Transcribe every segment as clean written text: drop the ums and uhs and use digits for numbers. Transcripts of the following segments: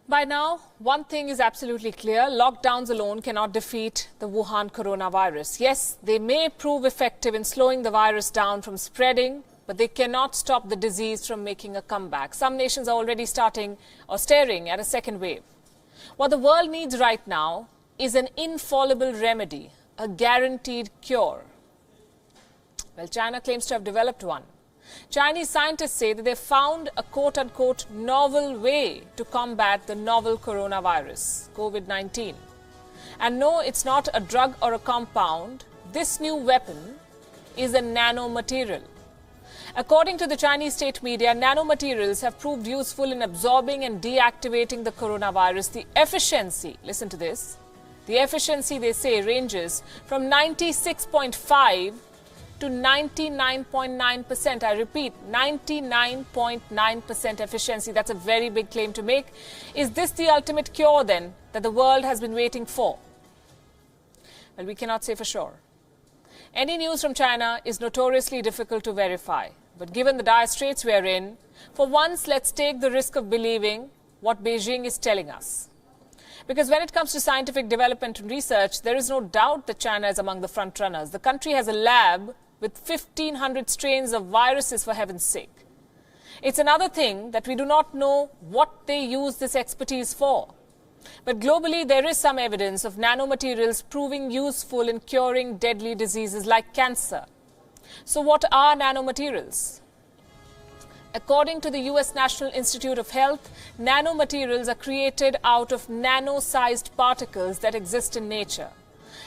By now, one thing is absolutely clear. Lockdowns alone cannot defeat the Wuhan coronavirus. Yes, they may prove effective in slowing the virus down from spreading, but they cannot stop the disease from making a comeback. Some nations are already starting or staring at a second wave. What the world needs right now is an infallible remedy, a guaranteed cure. Well, China claims to have developed one. Chinese scientists say that they found a quote-unquote novel way to combat the novel coronavirus, COVID-19. And no, it's not a drug or a compound. This new weapon is a nanomaterial. According to the Chinese state media, nanomaterials have proved useful in absorbing and deactivating the coronavirus. The efficiency, listen to this, the efficiency, they say, ranges from 96.5 to 99.9%. I repeat, 99.9% efficiency. That's a very big claim to make. Is this the ultimate cure then that the world has been waiting for? Well, we cannot say for sure. Any news from China is notoriously difficult to verify. But given the dire straits we are in, for once, let's take the risk of believing what Beijing is telling us. Because when it comes to scientific development and research, there is no doubt that China is among the front runners. The country has a lab with 1,500 strains of viruses, for heaven's sake. It's another thing that we do not know what they use this expertise for. But globally, there is some evidence of nanomaterials proving useful in curing deadly diseases like cancer. So what are nanomaterials? According to the US National Institute of Health, nanomaterials are created out of nano-sized particles that exist in nature.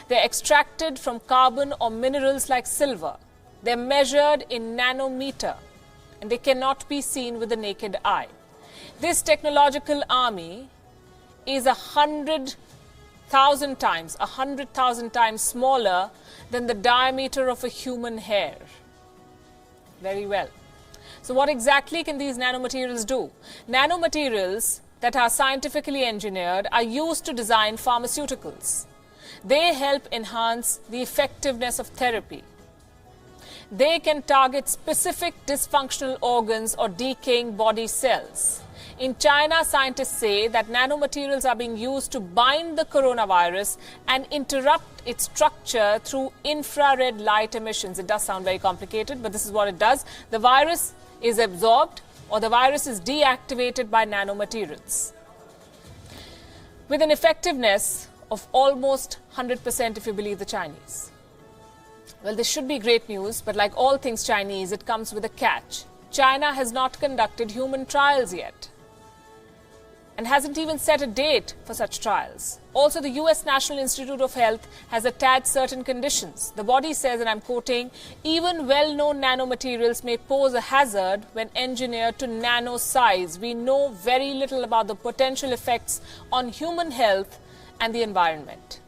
They're extracted from carbon or minerals like silver. They're measured in nanometer, and they cannot be seen with the naked eye. This technological army is 100,000 times smaller than the diameter of a human hair. Very well. So what exactly can these nanomaterials do? Nanomaterials that are scientifically engineered are used to design pharmaceuticals. They help enhance the effectiveness of therapy. They can target specific dysfunctional organs or decaying body cells. In China, scientists say that nanomaterials are being used to bind the coronavirus and interrupt its structure through infrared light emissions. It does sound very complicated, but this is what it does. The virus is absorbed or the virus is deactivated by nanomaterials, with an effectiveness of almost 100% if you believe the Chinese. Well, this should be great news, but like all things Chinese, it comes with a catch. China has not conducted human trials yet and hasn't even set a date for such trials. Also, the US National Institute of Health has attached certain conditions. The body says, and I'm quoting, even well-known nanomaterials may pose a hazard when engineered to nano size. We know very little about the potential effects on human health and the environment.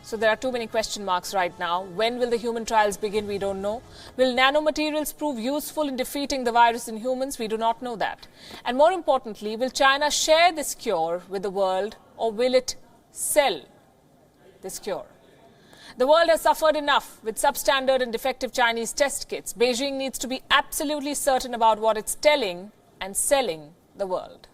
So there are too many question marks right now. When will the human trials begin? We don't know. Will nanomaterials prove useful in defeating the virus in humans? We do not know that. And more importantly, will China share this cure with the world, or will it sell this cure? The world has suffered enough with substandard and defective Chinese test kits. Beijing needs to be absolutely certain about what it's telling and selling the world.